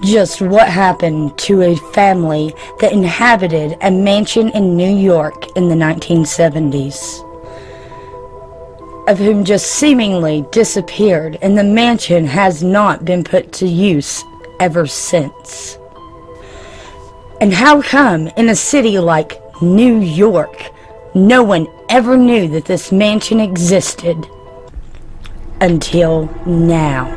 Just what happened to a family that inhabited a mansion in New York in the 1970s, of whom just seemingly disappeared, and the mansion has not been put to use ever since? And how come in a city like New York, no one ever knew that this mansion existed until now?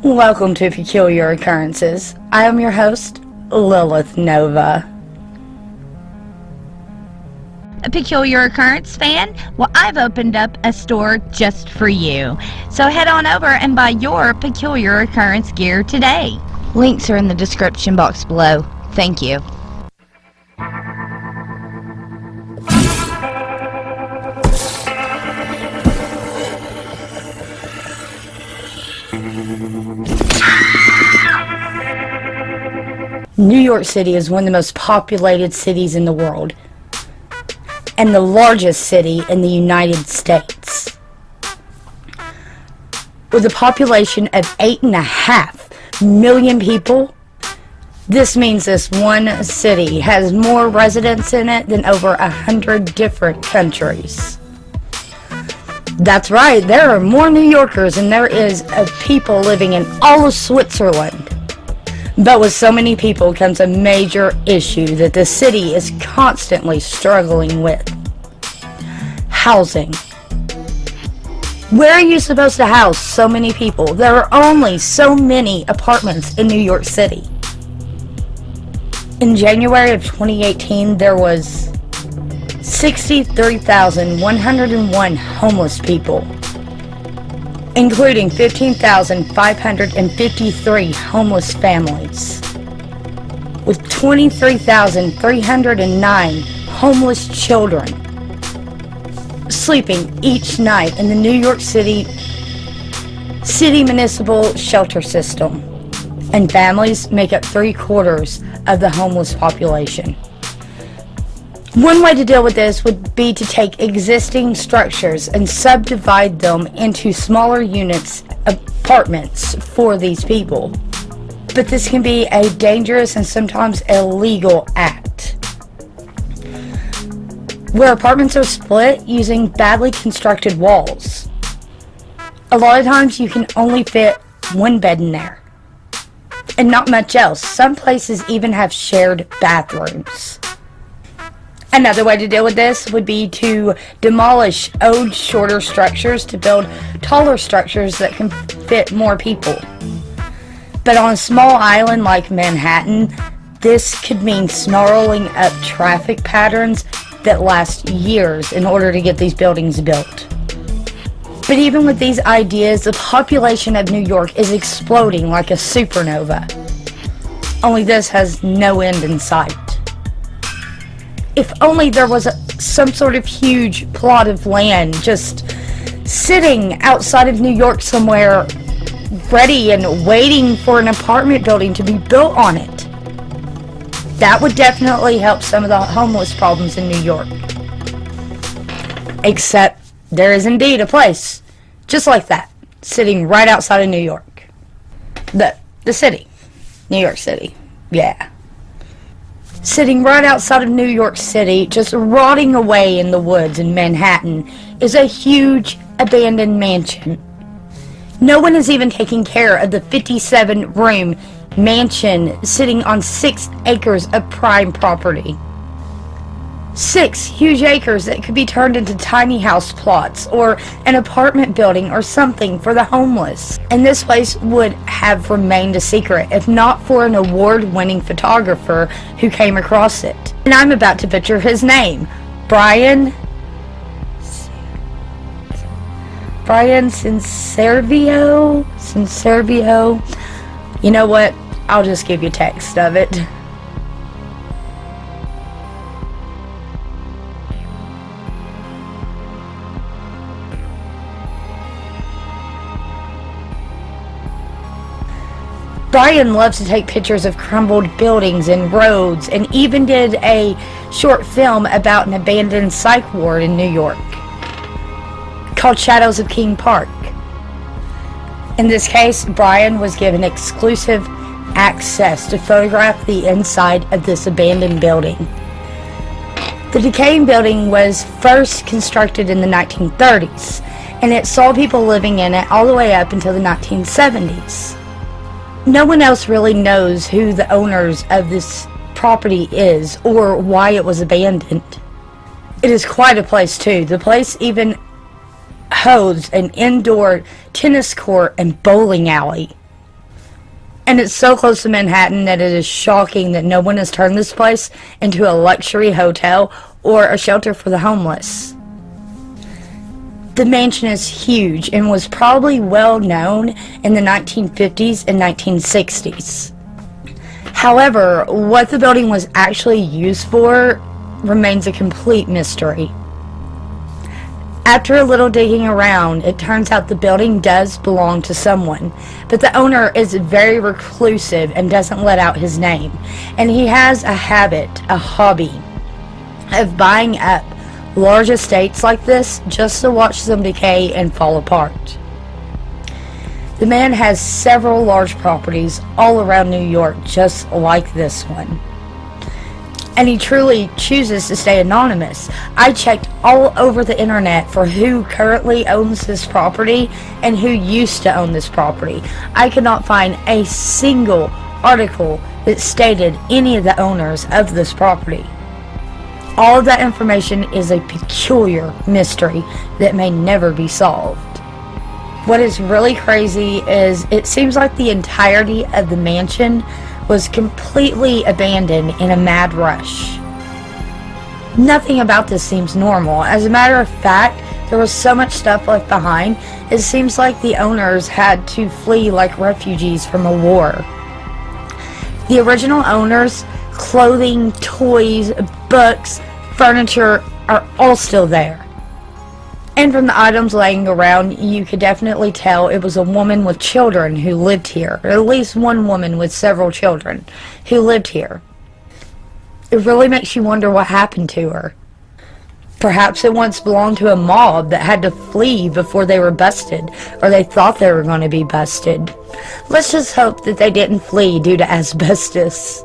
Welcome to Peculiar Occurrences. I am your host, Lilith Nova. A Peculiar Occurrence fan? Well, I've opened up a store just for you. So head on over and buy your Peculiar Occurrence gear today. Links are in the description box below. Thank you. New York City is one of the most populated cities in the world, and the largest city in the United States. With a population of 8.5 million people, this means this one city has more residents in it than over 100 different countries. That's right, there are more New Yorkers than there is of people living in all of Switzerland. But with so many people comes a major issue that the city is constantly struggling with: housing. Where are you supposed to house so many people? There are only so many apartments in New York City. In January of 2018, there was 63,101 homeless people, including 15,553 homeless families, with 23,309 homeless children sleeping each night in the New York City municipal shelter system, and families make up 3/4 of the homeless population. One way to deal with this would be to take existing structures and subdivide them into smaller units, apartments for these people. But this can be a dangerous and sometimes illegal act, where apartments are split using badly constructed walls. A lot of times you can only fit one bed in there, and not much else. Some places even have shared bathrooms. Another way to deal with this would be to demolish old, shorter structures to build taller structures that can fit more people. But on a small island like Manhattan, this could mean snarling up traffic patterns that last years in order to get these buildings built. But even with these ideas, the population of New York is exploding like a supernova. Only this has no end in sight. If only there was some sort of huge plot of land just sitting outside of New York somewhere, ready and waiting for an apartment building to be built on it. That would definitely help some of the homeless problems in New York. Except there is indeed a place just like that, sitting right outside of New York. The city. New York City. Yeah. Sitting right outside of New York City, just rotting away in the woods in Manhattan, is a huge abandoned mansion. No one is even taking care of the 57-room mansion sitting on 6 acres of prime property. 6 huge acres that could be turned into tiny house plots or an apartment building or something for the homeless. And this place would have remained a secret if not for an award-winning photographer who came across it. And I'm about to butcher his name. Brian Sincervio. You know what? I'll just give you text of it. Brian loves to take pictures of crumbled buildings and roads, and even did a short film about an abandoned psych ward in New York called Shadows of King Park. In this case, Brian was given exclusive access to photograph the inside of this abandoned building. The decaying building was first constructed in the 1930s, and it saw people living in it all the way up until the 1970s. No one else really knows who the owners of this property is or why it was abandoned. It is quite a place too. The place even hosts an indoor tennis court and bowling alley. And it's so close to Manhattan that it is shocking that no one has turned this place into a luxury hotel or a shelter for the homeless. The mansion is huge and was probably well known in the 1950s and 1960s. However, what the building was actually used for remains a complete mystery. After a little digging around, it turns out the building does belong to someone, but the owner is very reclusive and doesn't let out his name. And he has a hobby, of buying up large estates like this just to watch them decay and fall apart. The man has several large properties all around New York just like this one. And he truly chooses to stay anonymous. I checked all over the internet for who currently owns this property and who used to own this property. I could not find a single article that stated any of the owners of this property. All of that information is a peculiar mystery that may never be solved. What is really crazy is it seems like the entirety of the mansion was completely abandoned in a mad rush. Nothing about this seems normal. As a matter of fact, there was so much stuff left behind, it seems like the owners had to flee like refugees from a war. The original owners' clothing, toys, books, furniture are all still there. And from the items laying around, you could definitely tell it was a woman with children who lived here, or at least one woman with several children who lived here. It really makes you wonder what happened to her. Perhaps it once belonged to a mob that had to flee before they were busted, or they thought they were going to be busted. Let's just hope that they didn't flee due to asbestos.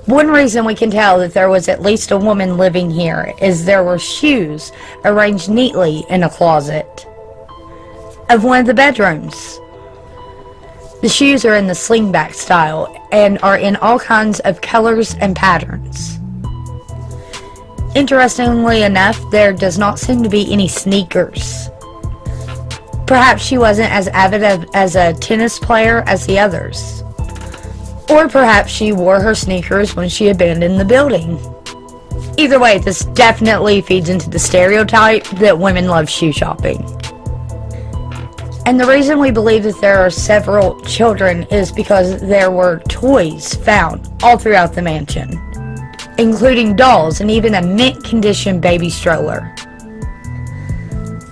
One reason we can tell that there was at least a woman living here is there were shoes arranged neatly in a closet of one of the bedrooms. The shoes are in the slingback style and are in all kinds of colors and patterns. Interestingly enough, there does not seem to be any sneakers. Perhaps she wasn't as avid as a tennis player as the others. Or perhaps she wore her sneakers when she abandoned the building. Either way, this definitely feeds into the stereotype that women love shoe shopping. And the reason we believe that there are several children is because there were toys found all throughout the mansion, including dolls and even a mint condition baby stroller.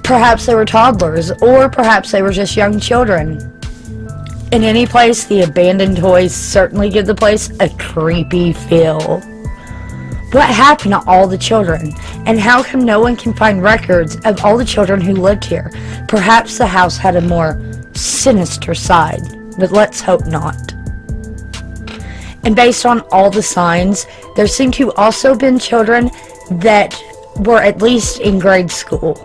Perhaps they were toddlers, or perhaps they were just young children. In any place, the abandoned toys certainly give the place a creepy feel. What happened to all the children? And how come no one can find records of all the children who lived here? Perhaps the house had a more sinister side, but let's hope not. And based on all the signs, there seem to also have been children that were at least in grade school.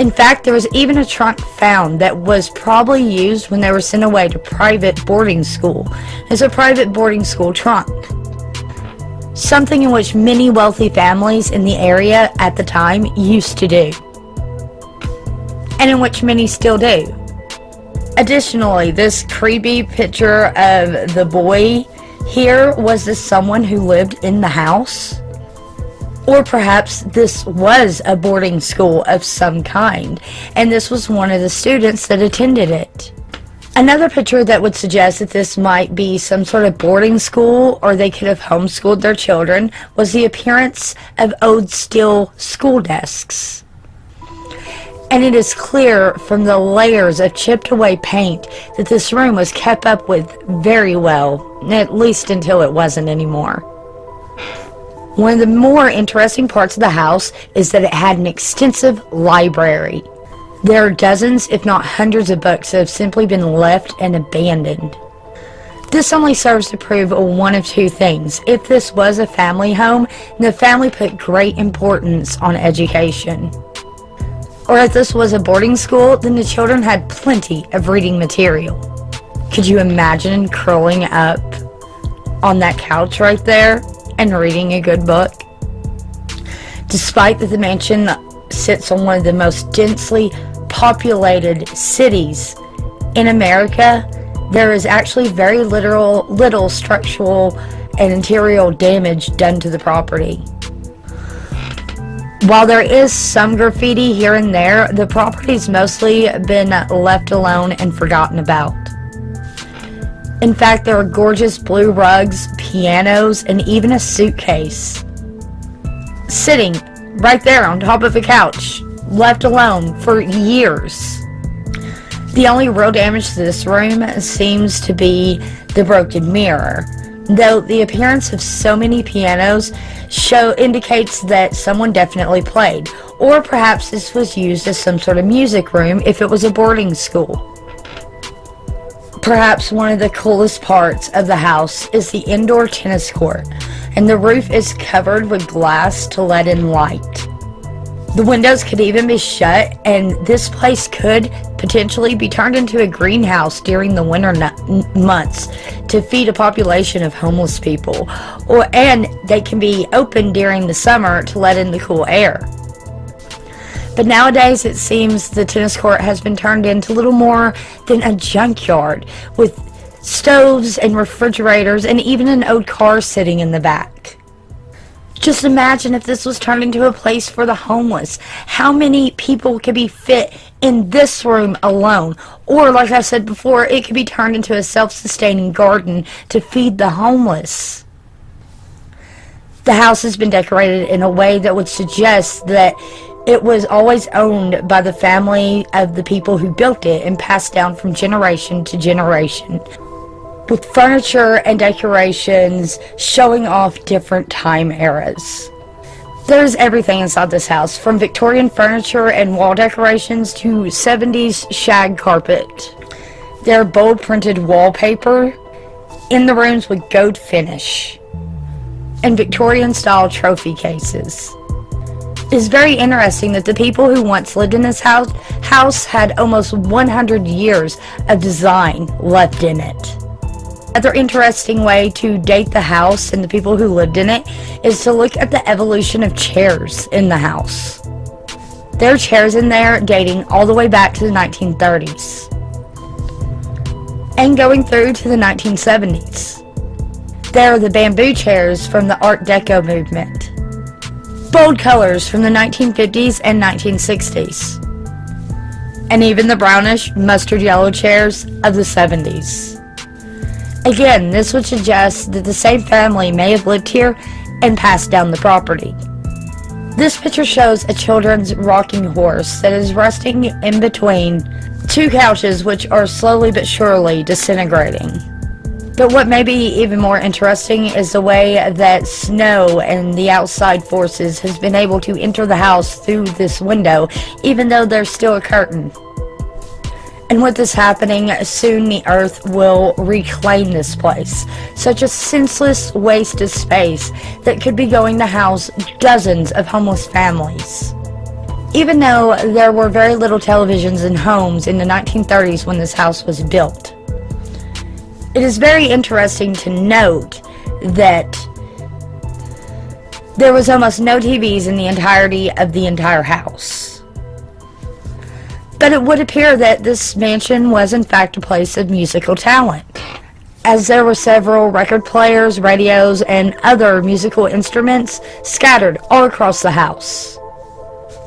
In fact, there was even a trunk found that was probably used when they were sent away to private boarding school. It's a private boarding school trunk. Something in which many wealthy families in the area at the time used to do. And in which many still do. Additionally, this creepy picture of the boy here, was this someone who lived in the house? Or perhaps this was a boarding school of some kind, and this was one of the students that attended it. Another picture that would suggest that this might be some sort of boarding school, or they could have homeschooled their children, was the appearance of old steel school desks. And it is clear from the layers of chipped away paint that this room was kept up with very well, at least until it wasn't anymore. One of the more interesting parts of the house is that it had an extensive library. There are dozens, if not hundreds of books that have simply been left and abandoned. This only serves to prove one of two things. If this was a family home, the family put great importance on education. Or if this was a boarding school, then the children had plenty of reading material. Could you imagine curling up on that couch right there and reading a good book? Despite that the mansion sits on one of the most densely populated cities in America, there is actually very little structural and interior damage done to the property. While there is some graffiti here and there, the property's mostly been left alone and forgotten about. In fact, there are gorgeous blue rugs, pianos, and even a suitcase sitting right there on top of a couch, left alone for years. The only real damage to this room seems to be the broken mirror, though the appearance of so many pianos indicates that someone definitely played, or perhaps this was used as some sort of music room if it was a boarding school. Perhaps one of the coolest parts of the house is the indoor tennis court, and the roof is covered with glass to let in light. The windows could even be shut, and this place could potentially be turned into a greenhouse during the winter months to feed a population of homeless people, and they can be open during the summer to let in the cool air. But nowadays it seems the tennis court has been turned into little more than a junkyard, with stoves and refrigerators and even an old car sitting in the back. Just imagine if this was turned into a place for the homeless. How many people could be fit in this room alone? Or, like I said before, it could be turned into a self-sustaining garden to feed the homeless. The house has been decorated in a way that would suggest that it was always owned by the family of the people who built it and passed down from generation to generation, with furniture and decorations showing off different time eras. There's everything inside this house, from Victorian furniture and wall decorations to 70s shag carpet. There are bold printed wallpaper in the rooms with gold finish and Victorian style trophy cases. It's very interesting that the people who once lived in this house had almost 100 years of design left in it. Another interesting way to date the house and the people who lived in it is to look at the evolution of chairs in the house. There are chairs in there dating all the way back to the 1930s and going through to the 1970s. There are the bamboo chairs from the Art Deco movement, bold colors from the 1950s and 1960s, and even the brownish mustard yellow chairs of the 70s. Again, this would suggest that the same family may have lived here and passed down the property. This picture shows a children's rocking horse that is resting in between two couches which are slowly but surely disintegrating. But what may be even more interesting is the way that snow and the outside forces has been able to enter the house through this window, even though there's still a curtain. And with this happening, soon the earth will reclaim this place. Such a senseless waste of space that could be going to house dozens of homeless families. Even though there were very little televisions in homes in the 1930s when this house was built. It is very interesting to note that there was almost no TVs in the entirety of the entire house. But it would appear that this mansion was in fact a place of musical talent, as there were several record players, radios, and other musical instruments scattered all across the house.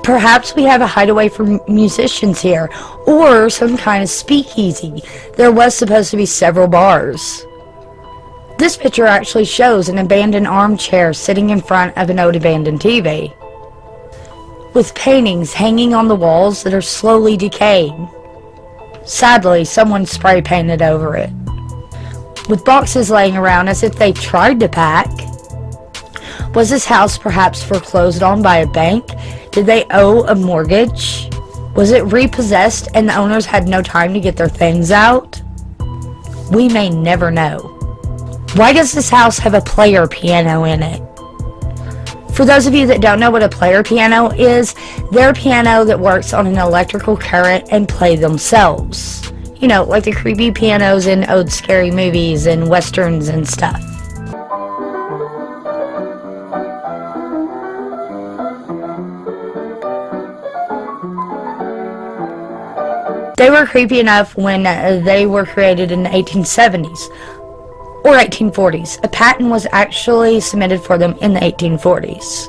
Perhaps we have a hideaway for musicians here, or some kind of speakeasy. There was supposed to be several bars. This picture actually shows an abandoned armchair sitting in front of an old abandoned TV. with paintings hanging on the walls that are slowly decaying. Sadly, someone spray painted over it. With boxes laying around as if they tried to pack. Was this house perhaps foreclosed on by a bank? Did they owe a mortgage? Was it repossessed and the owners had no time to get their things out? We may never know. Why does this house have a player piano in it? For those of you that don't know what a player piano is, they're a piano that works on an electrical current and play themselves. You know, like the creepy pianos in old scary movies and westerns and stuff. They were creepy enough when they were created in the 1870s or 1840s. A patent was actually submitted for them in the 1840s.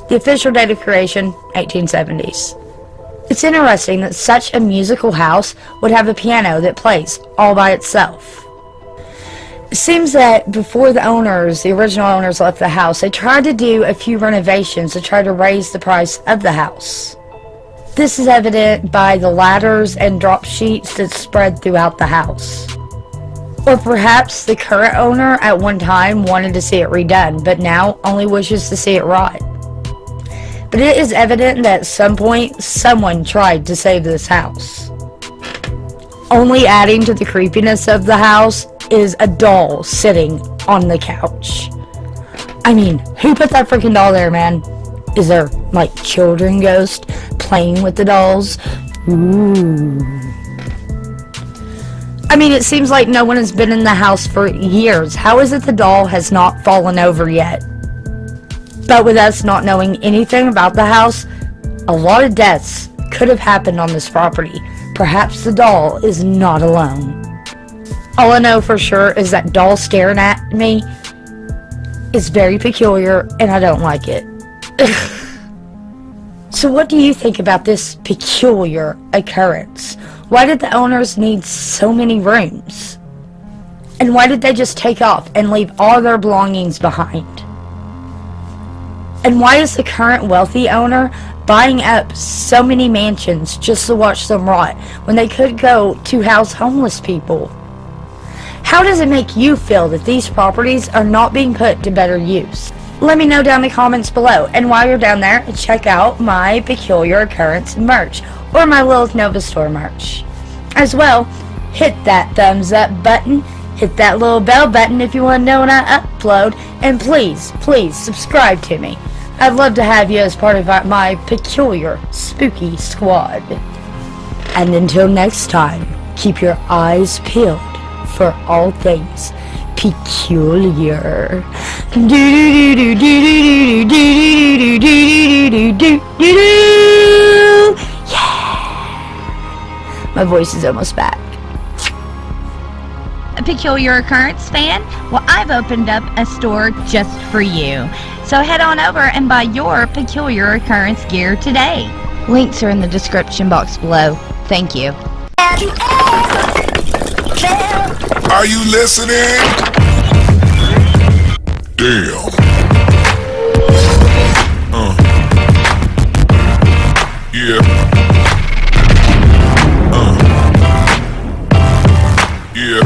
The official date of creation, 1870s. It's interesting that such a musical house would have a piano that plays all by itself. It seems that before the original owners left the house, they tried to do a few renovations to try to raise the price of the house. This is evident by the ladders and drop sheets that spread throughout the house. Or perhaps the current owner at one time wanted to see it redone, but now only wishes to see it rot. But it is evident that at some point, someone tried to save this house. Only adding to the creepiness of the house is a doll sitting on the couch. I mean, who put that freaking doll there, man? Is there, like, children ghost playing with the dolls? Ooh. I mean, it seems like no one has been in the house for years. How is it the doll has not fallen over yet? But with us not knowing anything about the house, a lot of deaths could have happened on this property. Perhaps the doll is not alone. All I know for sure is that doll staring at me is very peculiar and I don't like it. So what do you think about this peculiar occurrence? Why did the owners need so many rooms? And why did they just take off and leave all their belongings behind? And why is the current wealthy owner buying up so many mansions just to watch them rot when they could go to house homeless people? How does it make you feel that these properties are not being put to better use? Let me know down in the comments below. And while you're down there, check out my Peculiar Occurrence merch or my Lilith Nova store merch. As well, hit that thumbs up button, hit that little bell button if you want to know when I upload, and please, please subscribe to me. I'd love to have you as part of my peculiar, spooky squad. And until next time, keep your eyes peeled for all things peculiar. Yeah! My voice is almost back. A Peculiar Occurrence fan? Well, I've opened up a store just for you. So head on over and buy your Peculiar Occurrence gear today. Links are in the description box below. Thank you. Are you listening? Damn. Yeah. Yeah.